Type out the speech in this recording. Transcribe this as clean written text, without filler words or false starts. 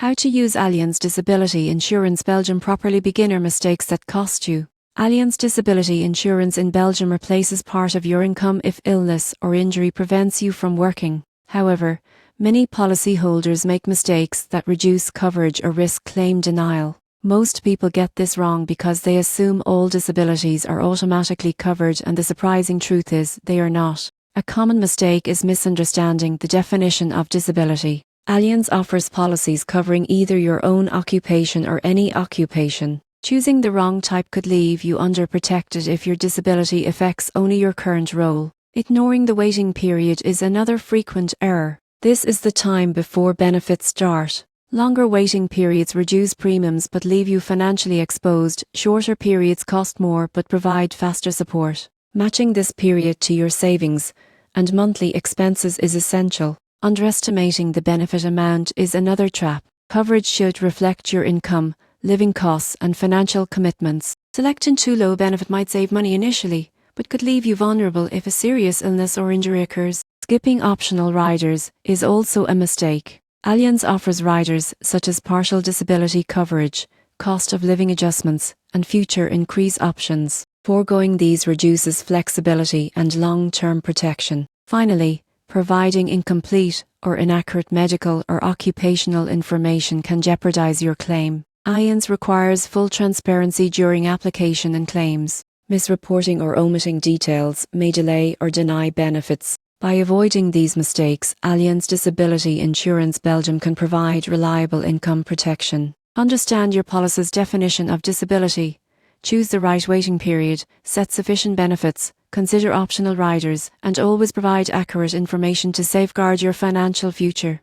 How to use Allianz Disability Insurance Belgium properly. Beginner mistakes that cost you. Allianz Disability Insurance in Belgium replaces part of your income if illness or injury prevents you from working. However, many policyholders make mistakes that reduce coverage or risk claim denial. Most people get this wrong because they assume all disabilities are automatically covered, and the surprising truth is they are not. A common mistake is misunderstanding the definition of disability. Allianz offers policies covering either your own occupation or any occupation. Choosing the wrong type could leave you underprotected if your disability affects only your current role. Ignoring the waiting period is another frequent error. This is the time before benefits start. Longer waiting periods reduce premiums but leave you financially exposed. Shorter periods cost more but provide faster support. Matching this period to your savings and monthly expenses is essential. Underestimating the benefit amount is another trap. Coverage should reflect your income, living costs, and financial commitments. Selecting too low a benefit might save money initially, but could leave you vulnerable if a serious illness or injury occurs. Skipping optional riders is also a mistake. Allianz offers riders such as partial disability coverage, cost of living adjustments, and future increase options. Foregoing these reduces flexibility and long-term protection. Finally, providing incomplete or inaccurate medical or occupational information can jeopardize your claim. Allianz requires full transparency during application and claims. Misreporting or omitting details may delay or deny benefits. By avoiding these mistakes, Allianz Disability Insurance Belgium can provide reliable income protection. Understand your policy's definition of disability. Choose the right waiting period, set sufficient benefits, consider optional riders, and always provide accurate information to safeguard your financial future.